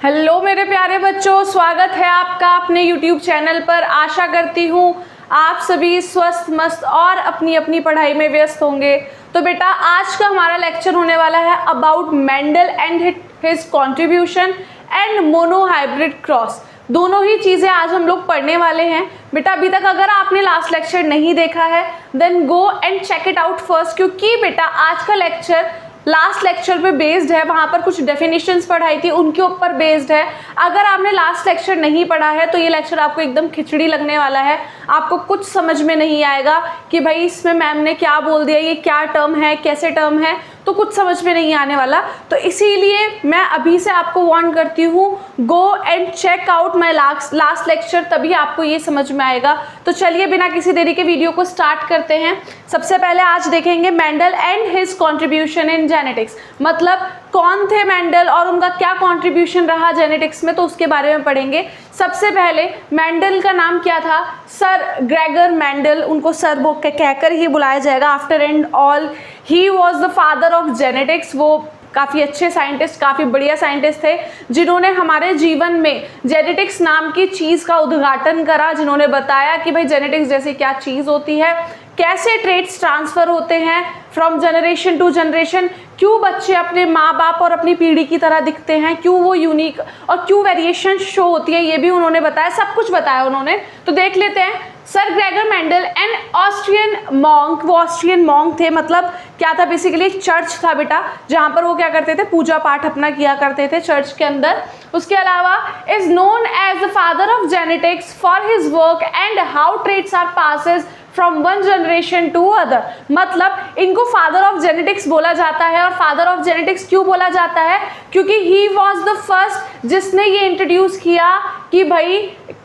Hello मेरे प्यारे बच्चों, स्वागत है आपका अपने YouTube चैनल पर। आशा करती हूँ आप सभी स्वस्थ मस्त और अपनी अपनी पढ़ाई में व्यस्त होंगे। तो बेटा आज का हमारा लेक्चर होने वाला है about Mendel and his contribution and monohybrid cross. दोनों ही चीज़ें आज हम लोग पढ़ने वाले हैं। बेटा अभी तक अगर आपने लास्ट लेक्चर नहीं देखा है then go and check it out first, क्योंकि बेटा आज का लेक्चर लास्ट लेक्चर पे बेस्ड है। वहाँ पर कुछ डेफिनेशंस पढ़ाई थी, उनके ऊपर बेस्ड है। अगर आपने लास्ट लेक्चर नहीं पढ़ा है तो ये लेक्चर आपको एकदम खिचड़ी लगने वाला है। आपको कुछ समझ में नहीं आएगा कि भाई इसमें मैम ने क्या बोल दिया, ये क्या टर्म है, कैसे टर्म है, तो कुछ समझ में नहीं आने वाला। तो इसीलिए मैं अभी से आपको वार्न करती हूँ, go and check out my last lecture, तभी आपको ये समझ में आएगा। तो चलिए बिना किसी देरी के वीडियो को स्टार्ट करते हैं। सबसे पहले आज देखेंगे Mendel and his contribution in genetics, मतलब कौन थे मेंडल और उनका क्या कंट्रीब्यूशन रहा जेनेटिक्स में, तो उसके बारे में पढ़ेंगे। सबसे पहले मेंडल का नाम क्या था? सर ग्रेगर मेंडल, उनको सर वो कहकर ही बुलाया जाएगा। After and all he was the father of genetics. वो काफ़ी अच्छे साइंटिस्ट, काफ़ी बढ़िया साइंटिस्ट थे जिन्होंने हमारे जीवन में जेनेटिक्स नाम की चीज़ का उद्घाटन करा, जिन्होंने बताया कि भाई जेनेटिक्स जैसी क्या चीज़ होती है, कैसे ट्रेट्स ट्रांसफ़र होते हैं फ्रॉम जनरेशन टू जनरेशन, क्यों बच्चे अपने माँ बाप और अपनी पीढ़ी की तरह दिखते हैं, क्यों वो यूनिक और क्यों वेरिएशन शो होती है, ये भी उन्होंने बताया। सब कुछ बताया उन्होंने। तो देख लेते हैं। Sir Gregor Mendel an Austrian monk, वो ऑस्ट्रियन मॉन्क थे। मतलब क्या था? बेसिकली एक चर्च था बेटा, जहाँ पर वो क्या करते थे, पूजा पाठ अपना किया करते थे चर्च के अंदर। उसके अलावा is known as the father of genetics for his work and how traits are passes from one generation to other. मतलब इनको फादर ऑफ जेनेटिक्स बोला जाता है। और फादर ऑफ जेनेटिक्स क्यों बोला जाता है? क्योंकि ही वॉज द फर्स्ट जिसने ये इंट्रोड्यूस किया कि भाई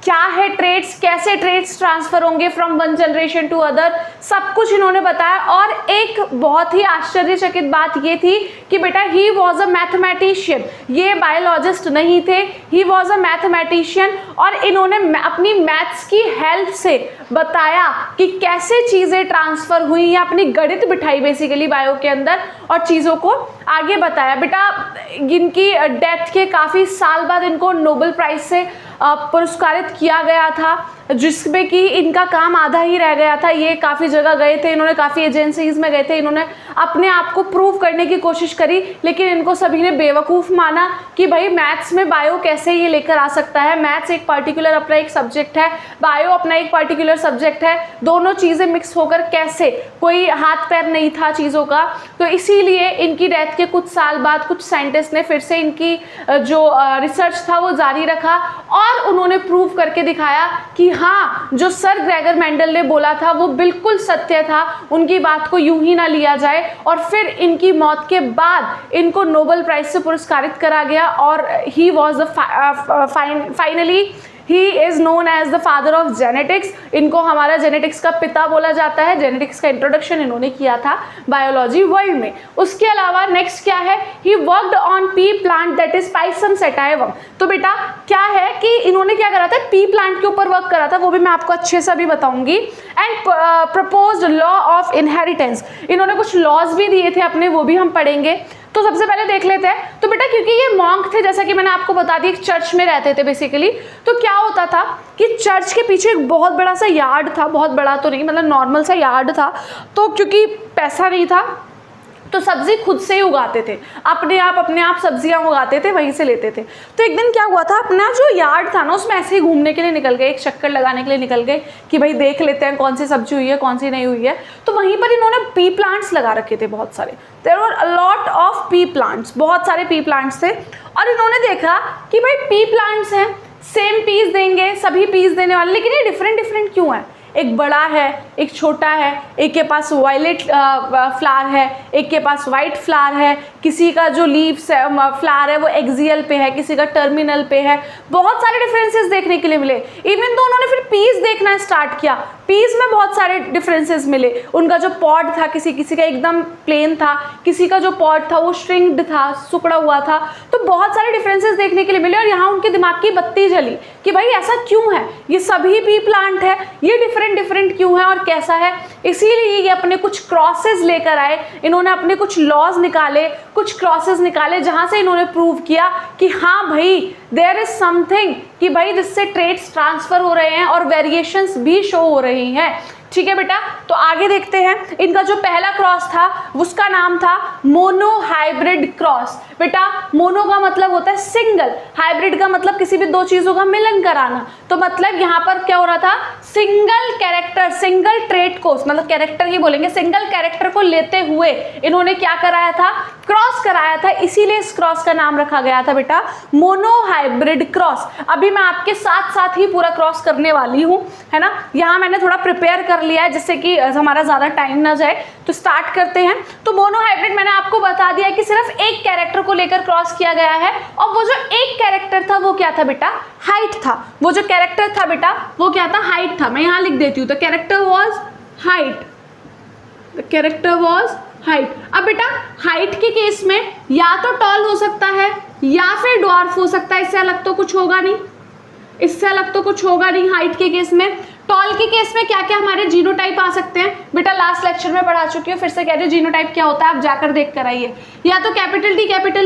क्या है ट्रेट्स, कैसे ट्रेट्स ट्रांसफर होंगे from one generation to other, सब कुछ इन्होंने बताया। और एक बहुत ही आश्चर्यचकित बात ये थी कि बेटा ही वॉज अ मैथमेटिशियन, ये बायोलॉजिस्ट नहीं थे, ही वॉज अ मैथमेटिशियन। और इन्होंने अपनी मैथ्स की हेल्प से बताया कि कैसे चीज़ें ट्रांसफ़र हुई, या अपनी गणित बिठाई बेसिकली बायो के अंदर और चीज़ों को आगे बताया। बेटा इनकी डेथ के काफ़ी साल बाद इनको नोबेल प्राइज़ से पुरस्कारित किया गया था, जिसमें कि इनका काम आधा ही रह गया था। ये काफ़ी जगह गए थे, इन्होंने काफ़ी एजेंसीज में गए थे, इन्होंने अपने आप को प्रूव करने की कोशिश करी, लेकिन इनको सभी ने बेवकूफ़ माना कि भाई मैथ्स में बायो कैसे ये लेकर आ सकता है। मैथ्स एक पर्टिकुलर अपना एक सब्जेक्ट है, बायो अपना एक पर्टिकुलर सब्जेक्ट है, दोनों चीज़ें मिक्स होकर कैसे, कोई हाथ पैर नहीं था चीज़ों का। तो इसीलिए इनकी डेथ के कुछ साल बाद कुछ साइंटिस्ट ने फिर से इनकी जो रिसर्च था वो जारी रखा और उन्होंने प्रूव करके दिखाया कि हाँ, जो सर ग्रेगर मेंडल ने बोला था वो बिल्कुल सत्य था, उनकी बात को यूं ही ना लिया जाए। और फिर इनकी मौत के बाद इनको नोबेल प्राइज से पुरस्कारित करा गया और he was the finally he is known as the father of genetics. इनको हमारा जेनेटिक्स का पिता बोला जाता है। जेनेटिक्स का इंट्रोडक्शन इन्होंने किया था बायोलॉजी वर्ल्ड में। उसके अलावा नेक्स्ट क्या है? He worked on P plant that is Pisum sativum. तो बेटा क्या है कि इन्होंने क्या करा था? पी प्लांट के ऊपर वर्क करा था, वो भी मैं आपको अच्छे से अभी बताऊंगी। And proposed law of inheritance, इन्होंने कुछ लॉज भी दिए थे अपने, वो भी हम पढ़ेंगे। तो सबसे पहले देख लेते हैं। तो बेटा क्योंकि ये मॉन्क थे, जैसा कि मैंने आपको बता दिया, एक चर्च में रहते थे बेसिकली, तो क्या होता था कि चर्च के पीछे एक बहुत बड़ा सा यार्ड था, बहुत बड़ा तो नहीं, मतलब नॉर्मल सा यार्ड था। तो क्योंकि पैसा नहीं था तो सब्जी खुद से ही उगाते थे, अपने आप सब्जियां उगाते थे, वहीं से लेते थे। तो एक दिन क्या हुआ था, अपना जो यार्ड था ना उसमें ऐसे ही घूमने के लिए निकल गए, एक चक्कर लगाने के लिए निकल गए कि भाई देख लेते हैं कौन सी सब्जी हुई है कौन सी नहीं हुई है। तो वहीं पर इन्होंने पी प्लांट्स लगा रखे थे बहुत सारे। There were a lot of pea plants, बहुत सारे पी प्लांट्स थे। और इन्होंने देखा कि भाई पी प्लांट्स हैं, सेम पीस देंगे, सभी पीस देने वाले, लेकिन ये डिफरेंट क्यों है? एक बड़ा है, एक छोटा है, एक के पास वायलेट फ्लावर है, एक के पास वाइट फ्लावर है, किसी का जो लीव्स है फ्लावर है वो एक्सियल पे है, किसी का टर्मिनल पे है। बहुत सारे डिफरेंसेस देखने के लिए मिले। इवन तो उन्होंने फिर पीस देखना स्टार्ट किया, पीस में बहुत सारे डिफरेंसेस मिले। उनका जो पॉड था, किसी का एकदम प्लेन था, किसी का जो पॉड था वो श्रिंक्ड था, सिकुड़ा हुआ था। तो बहुत सारे डिफरेंसेस देखने के लिए मिले और यहाँ उनके दिमाग की बत्ती जली कि भाई ऐसा क्यों है, ये सभी पी प्लांट है, ये डिफरेंट क्यों है और कैसा है। इसीलिए ये अपने कुछ क्रॉसेस लेकर आए, इन्होंने अपने कुछ लॉज निकाले, कुछ क्रॉसेस निकाले, जहां से इन्होंने प्रूव किया कि हाँ भाई देयर इज समथिंग, कि भाई जिससे ट्रेड्स ट्रांसफर हो रहे हैं और वेरिएशंस भी शो हो रही हैं। ठीक है बेटा, तो आगे देखते हैं। इनका जो पहला क्रॉस था उसका नाम था मोनो हाइब्रिड क्रॉस। बेटा मोनो का मतलब होता है सिंगल, हाइब्रिड का मतलब किसी भी दो चीजों का मिलन कराना। तो मतलब यहाँ पर क्या हो रहा था, सिंगल कैरेक्टर, सिंगल ट्रेट को, मतलब कैरेक्टर ही बोलेंगे, सिंगल कैरेक्टर को लेते हुए इन्होंने क्या कराया था, क्रॉस कराया था। इसीलिए इस क्रॉस का नाम रखा गया था बेटा मोनो हाइब्रिड क्रॉस। अभी मैं आपके साथ साथ ही पूरा क्रॉस करने वाली हूँ, है ना। यहाँ मैंने थोड़ा प्रिपेयर कर लिया है जिससे कि हमारा ज़्यादा टाइम ना जाए। तो स्टार्ट करते हैं। तो मोनो हाइब्रिड मैंने आपको बता दिया कि सिर्फ एक कैरेक्टर को लेकर क्रॉस किया गया है, और वो जो एक कैरेक्टर था वो क्या था बेटा, हाइट था। वो जो कैरेक्टर था बेटा वो क्या था, हाइट था। मैं यहाँ लिख देती हूँ, the character was height, the character was height. अब बेटा हाइट के केस में या तो टॉल हो सकता है या फिर ड्वार्फ हो सकता है, इससे अलग तो कुछ होगा नहीं, इससे अलग तो कुछ होगा नहीं हाइट के केस में। टॉल के केस में क्या क्या हमारे जीनोटाइप आ सकते हैं बेटा, लास्ट लेक्चर में पढ़ा चुकी हूँ, फिर से कह रही हूँ जीनोटाइप क्या होता है, आप जाकर देख कर आइए। या तो कैपिटल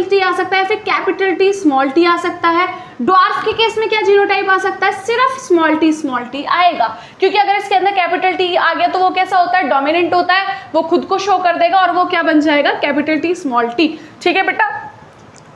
टी आ सकता है, फिर कैपिटल टी स्मॉल टी आ सकता है। ड्वार्फ के केस में क्या जीनोटाइप आ सकता है, सिर्फ स्मॉल टी आएगा, क्योंकि अगर इसके अंदर कैपिटल टी आ गया तो वो कैसा होता है, डोमिनेंट होता है, वो खुद को शो कर देगा और वो क्या बन जाएगा, कैपिटल टी स्मॉल टी। ठीक है बेटा,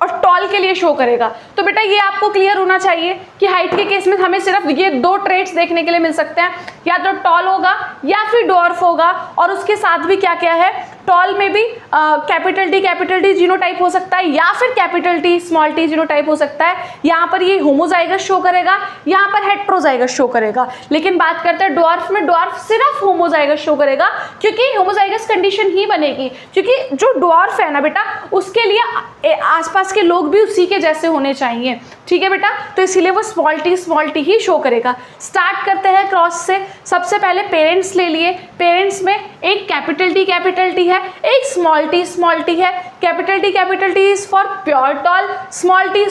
और टॉल के लिए शो करेगा। तो बेटा ये आपको क्लियर होना चाहिए कि हाइट के केस में हमें सिर्फ ये दो ट्रेट्स देखने के लिए मिल सकते हैं, या तो टॉल होगा या फिर डॉर्फ होगा। और उसके साथ भी क्या क्या है, टॉल में भी कैपिटल टी जीनोटाइप हो सकता है, या फिर capital T small T genotype हो सकता है। यहाँ पर ये होमोजाइगस शो करेगा, यहाँ पर हेट्रोजाइगस शो करेगा। लेकिन बात करते हैं डॉर्फ में, डॉर्फ सिर्फ होमोजाइगस शो करेगा, क्योंकि होमोजाइगस कंडीशन ही बनेगी, क्योंकि जो डॉर्फ है ना बेटा उसके लिए आसपास के लोग भी उसी के जैसे होने चाहिए। ठीक है बेटा, तो इसीलिए वो स्मॉल टी ही शो करेगा। स्टार्ट करते हैं क्रॉस से। सबसे पहले पेरेंट्स ले लिए, पेरेंट्स में एक कैपिटल टी है, एक स्मॉल टी है। Capital T is for pure tall, small T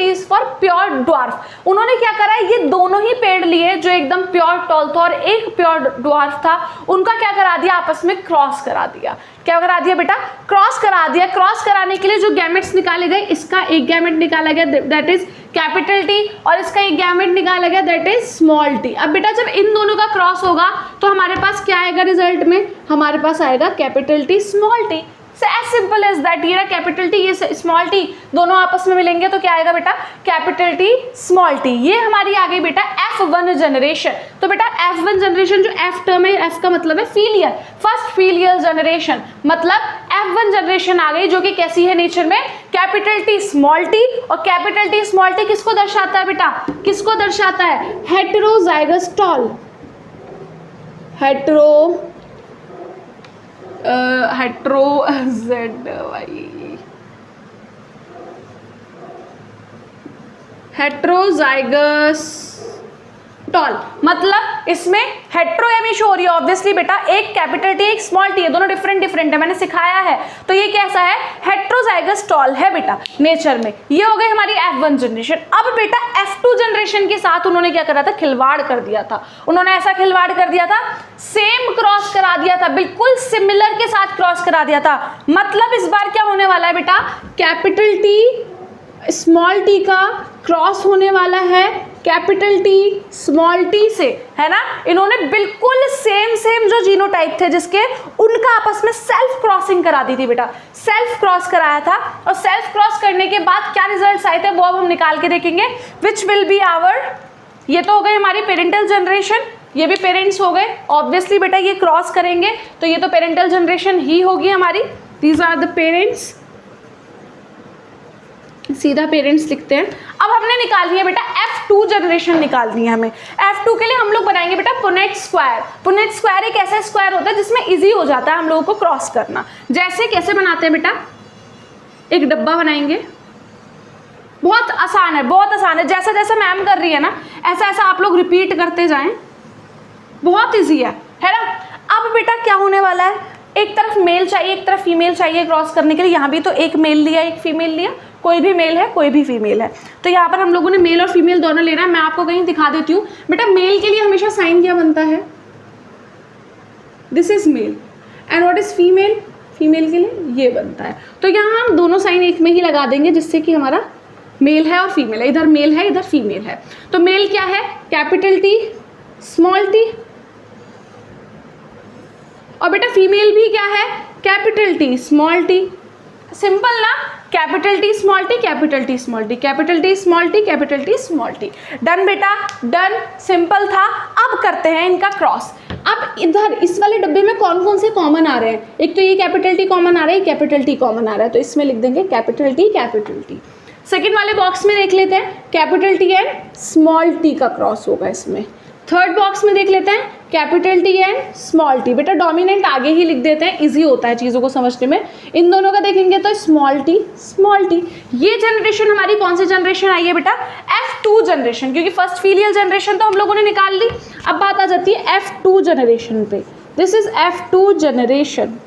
is for pure dwarf. उन्होंने क्या करा है, ये दोनों ही पेड़ लिए जो एकदम प्योर टॉल था और एक प्योर ड्वार्फ था, उनका क्या करा दिया, आपस में क्रॉस करा दिया। क्या करा दिया बेटा, क्रॉस करा दिया। क्रॉस कराने के लिए जो गैमेट्स निकाले गए, इसका एक गैमेट निकाला गया दैट इज कैपिटल टी, और इसका एक गैमेट निकाला गया दैट इज स्मॉल टी। अब बेटा जब इन दोनों का क्रॉस होगा तो हमारे पास क्या आएगा रिजल्ट में, हमारे पास आएगा capital T small T. As simple as that. ये कैपिटल टी ये स्मॉल टी दोनों आपस में मिलेंगे तो क्या आएगा बेटा, कैपिटल टी स्मॉल टी। ये हमारी आ गई बेटा F1 जनरेशन। तो बेटा F1 जनरेशन, जो F टर्म है, F का मतलब है फीलियर, फर्स्ट फीलियर जनरेशन, मतलब F1 जनरेशन आ गई, जो कि कैसी है नेचर में, कैपिटल टी स्मॉल टी। और कैपिटल टी स्मॉल टी किसको दर्शाता है बेटा, किसको दर्शाता है, हेटेरोजाइगस टॉल, हेट्रोजाइगस टॉल, मतलब इसमें हेट्रोएमी शो हो रही है। ऑब्वियसली बेटा एक कैपिटल टी एक स्मॉल टी है, दोनों डिफरेंट है, मैंने सिखाया है। तो ये कैसा है, हेट्रोजाइगस टॉल है बेटा नेचर में। ये हो गई हमारी F1 जनरेशन। अब बेटा F2 जनरेशन के साथ उन्होंने क्या करा था, खिलवाड़ कर दिया था। उन्होंने ऐसा खिलवाड़ कर दिया था, सेम क्रॉस करा दिया था, बिल्कुल सिमिलर के साथ क्रॉस करा दिया था। मतलब इस बार क्या होने वाला है बेटा, कैपिटल टी स्मॉल टी का क्रॉस होने वाला है कैपिटल टी स्मॉल टी से, है ना। इन्होंने बिल्कुल सेम जो जीनोटाइप थे जिसके, उनका आपस में सेल्फ क्रॉसिंग करा दी थी बेटा, सेल्फ क्रॉस कराया था। और सेल्फ क्रॉस करने के बाद क्या रिजल्ट्स आए थे वो अब हम निकाल के देखेंगे, विच विल बी आवर, ये तो हो गई हमारी पेरेंटल जनरेशन, ये भी पेरेंट्स हो गए। ऑब्वियसली बेटा ये क्रॉस करेंगे तो ये तो पेरेंटल जनरेशन ही होगी हमारी। दीज आर द पेरेंट्स, सीधा पेरेंट्स लिखते हैं। अब हमने निकालनी है बेटा F2 जनरेशन निकालनी है हमें। F2 के लिए हम लोग बनाएंगे बेटा पुनेट स्क्वायर। पुनेट स्क्वायर एक ऐसा स्क्वायर होता है जिसमें इजी हो जाता है हम लोगों को क्रॉस करना। जैसे कैसे बनाते हैं बेटा, एक डब्बा बनाएंगे, बहुत आसान है, बहुत आसान है। जैसा जैसा मैम कर रही है ना, ऐसा ऐसा आप लोग रिपीट करते जाएं, बहुत ईजी है ना। अब बेटा क्या होने वाला है, एक तरफ मेल चाहिए एक तरफ फीमेल चाहिए क्रॉस करने के लिए। यहाँ भी तो एक मेल लिया एक फीमेल लिया, कोई भी मेल है कोई भी फीमेल है। तो यहाँ पर हम लोगों ने मेल और फीमेल दोनों लेना है। मैं आपको कहीं दिखा देती हूँ बेटा, मेल के लिए हमेशा साइन क्या बनता है, this is male and what is female, female के लिए ये बनता है। तो यहाँ हम दोनों साइन एक में ही लगा देंगे जिससे कि हमारा मेल है और फीमेल है, इधर मेल है इधर फीमेल है। तो मेल क्या है, कैपिटल टी स्मॉल टी, और बेटा फीमेल भी क्या है, capital T small T. Simple ना, capital T small T, capital T small T, capital T small T, capital T small T. Done बेटा, डन, सिंपल था। अब करते हैं इनका क्रॉस। अब इधर इस वाले डब्बे में कौन कौन से कॉमन आ रहे हैं, एक तो ये कैपिटल टी कॉमन आ रहा है, कैपिटल टी कॉमन आ रहा है, तो इसमें लिख देंगे capital T capital T. Second वाले बॉक्स में देख लेते हैं, capital T and small T का क्रॉस होगा इसमें। थर्ड बॉक्स में देख लेते हैं, capital T and small T. बेटा डोमिनेंट आगे ही लिख देते हैं, इजी होता है चीज़ों को समझने में। इन दोनों का देखेंगे तो स्मॉल टी स्मॉल टी। ये जनरेशन हमारी कौन सी जनरेशन आई है बेटा, F2 जनरेशन, क्योंकि फर्स्ट फीलियल जनरेशन तो हम लोगों ने निकाल ली। अब बात आ जाती है F2 जनरेशन पे। दिस इज F2 जनरेशन,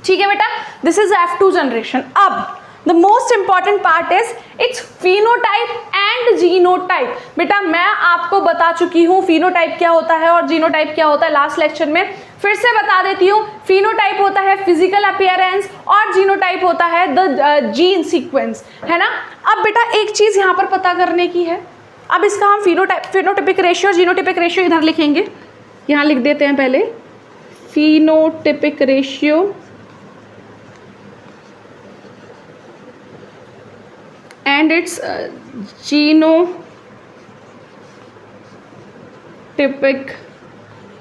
ठीक है बेटा, दिस इज F2 जनरेशन। अब the most important part is it's phenotype and genotype. बेटा मैं आपको बता चुकी हूँ फिनोटाइप क्या होता है और जीनोटाइप क्या होता है लास्ट लेक्चर में, फिर से बता देती हूँ। फिनोटाइप होता है फिजिकल अपीयरेंस और जीनोटाइप होता है द जीन सीक्वेंस, है ना। अब बेटा एक चीज़ यहाँ पर पता करने की है, अब इसका हम फिनोटिपिक रेशियो जीनोटिपिक रेशियो इधर लिखेंगे, यहाँ लिख देते हैं पहले phenotypic ratio and its genotypic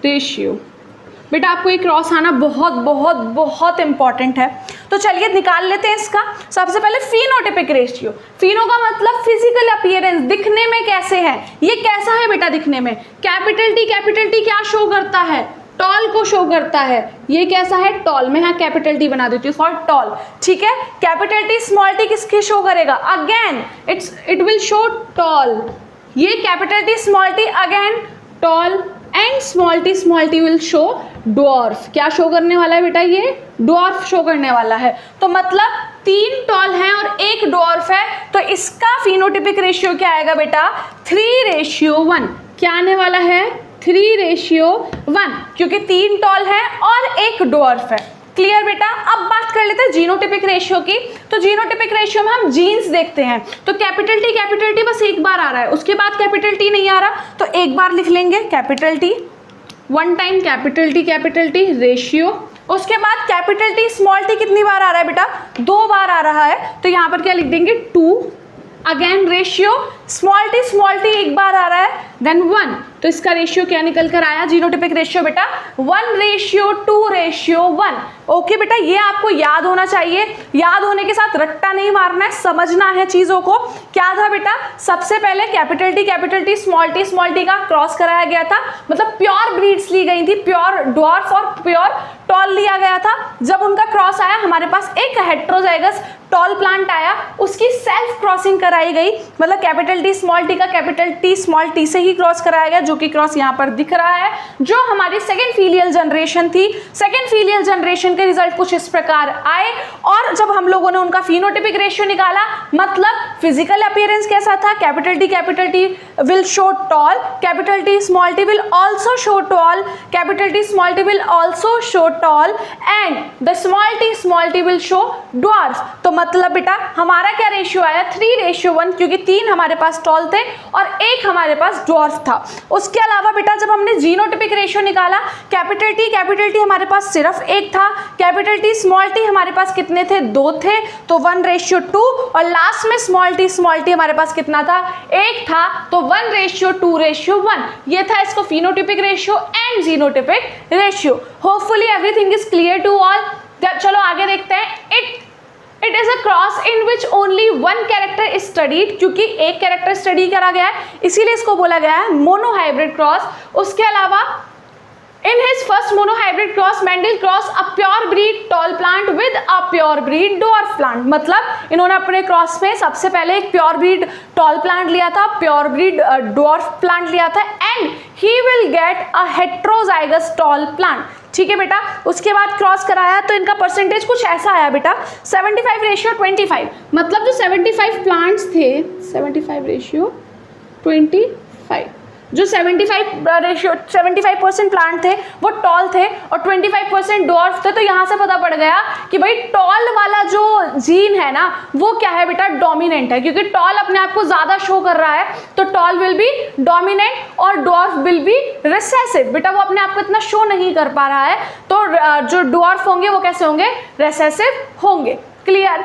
ratio। बेटा आपको ये क्रॉस आना बहुत बहुत बहुत इंपॉर्टेंट है, तो चलिए निकाल लेते हैं इसका। सबसे पहले फिनोटिपिक रेशियो, फिनो का मतलब फिजिकल अपीयरेंस, दिखने में कैसे है, ये कैसा है बेटा दिखने में। कैपिटल टी क्या शो करता है, टॉल को शो करता है। ये कैसा है, टॉल। मैं यहाँ कैपिटल टी बना देती हूँ फॉर टॉल, ठीक है। कैपिटल टी स्मॉल टी किसके शो करेगा, again it will show tall. ये capital T small T again tall and small T will show dwarf. क्या शो करने वाला है बेटा, ये ड्वार्फ शो करने वाला है। तो मतलब 3 टॉल हैं और 1 ड्वार्फ है, तो इसका फिनोटिपिक रेशियो क्या आएगा बेटा, 3:1। क्या आने वाला है, 3:1, क्योंकि 3 टॉल है और 1 ड्वार्फ है। क्लियर बेटा। अब बात कर लेते हैं जीनोटिपिक रेशियो की। तो जीनोटिपिक रेशियो में हम जीन्स देखते हैं, तो कैपिटल टी बस एक बार आ रहा है, उसके बाद कैपिटल टी नहीं आ रहा, तो एक बार लिख लेंगे capital T, 1 time capital T ratio. उसके बाद कैपिटल टी स्मॉल टी कितनी बार आ रहा है बेटा, 2 बार आ रहा है, तो यहाँ पर क्या लिख देंगे 2। अगेन रेशियो, स्मॉल टी एक बार आ रहा है, देन 1, तो इसका रेशियो क्या निकल कर आया, जीनोटिपिक रेशियो बेटा 1:2:1। ओके बेटा, ये आपको याद होना चाहिए। याद होने के साथ रट्टा नहीं मारना है, समझना है चीज़ों को। क्या था बेटा, सबसे पहले कैपिटल टी स्मॉल टी का क्रॉस कराया गया था, मतलब प्योर ब्रीड्स ली गई थी, प्योर ड्वार्फ और प्योर टॉल लिया गया था। जब उनका क्रॉस आया हमारे पास एक हेट्रोजाइगस टॉल प्लांट आया, उसकी सेल्फ क्रॉसिंग कराई गई, मतलब कैपिटल टी स्मॉल टी का कैपिटल टी स्मॉल टी से ही क्रॉस कराया गया, जो कि क्रॉस यहाँ पर दिख रहा है, जो हमारी सेकेंड फीलियल जनरेशन थी। सेकेंड फीलियल जनरेशन के रिजल्ट कुछ इस प्रकार आए, और जब हम लोगों ने उनका फिनोटिपिक रेशियो निकाला, मतलब फिजिकल अपीयरेंस कैसा था, capital T will show tall, capital T small T will also show tall, capital T small T will also show tall, and the small T will show dwarf. तो मतलब बेटा हमारा क्या ratio आया, 3:1, क्योंकि 3 हमारे पास टॉल थे और 1 हमारे पास ड्वार्फ था। उसके अलावा बेटा जब हमने जीनोटिपिक रेशियो निकाला, कैपिटल टी हमारे पास सिर्फ 1 था, कैपिटल टी स्मॉल टी हमारे पास कितने थे, 2 थे, तो 1:2, और लास्ट में स्मॉल टी हमारे पास कितना था, 1 था, तो 1:2:1। ये था इसको phenotypic ratio and genotypic ratio. Hopefully everything is clear to all. चलो आगे देखते हैं। It is a cross in which only 1 character is studied, क्योंकि एक कैरेक्टर स्टडी करा गया है इसीलिए इसको बोला गया है मोनोहाइब्रिड क्रॉस। उसके अलावा in his first monohybrid cross Mendel cross a pure breed tall plant with a pure breed dwarf plant. मतलब इन्होंने अपने क्रॉस में सबसे पहले एक प्योर ब्रीड टॉल प्लांट लिया था, प्योर ब्रीड ड्वार्फ प्लांट लिया था, and he will get a heterozygous tall plant. ठीक है बेटा। उसके बाद क्रॉस कराया तो इनका परसेंटेज कुछ ऐसा आया बेटा, 75:25। मतलब जो 75 प्लांट्स थे, 75:25, जो 75% प्लांट थे वो टॉल थे और 25% डॉर्फ थे। तो यहाँ से पता पड़ गया कि भाई टॉल वाला जो जीन है ना वो क्या है बेटा, डोमिनेंट है, क्योंकि टॉल अपने आप को ज़्यादा शो कर रहा है तो टॉल विल बी डोमिनेंट और डॉर्फ विल बी रिसेसिव। बेटा वो अपने आप को इतना शो नहीं कर पा रहा है तो जो डॉर्फ होंगे वो कैसे होंगे, रिसेसिव होंगे। Clear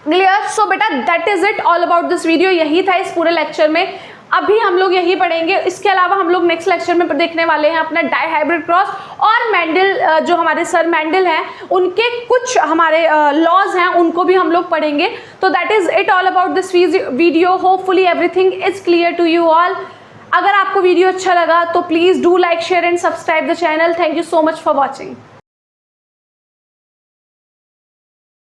clear. सो बेटा that is it all about this video. यही था इस पूरे लेक्चर में। अभी हम लोग यही पढ़ेंगे, इसके अलावा हम लोग नेक्स्ट लेक्चर में देखने वाले हैं अपना डाइहाइब्रिड क्रॉस और मेंडल, जो हमारे सर मेंडल हैं उनके कुछ हमारे लॉज हैं उनको भी हम लोग पढ़ेंगे। तो that is it all about this video. Hopefully everything is clear to you all. अगर आपको वीडियो अच्छा लगा तो please do like, share and subscribe the channel. Thank you so much for watching.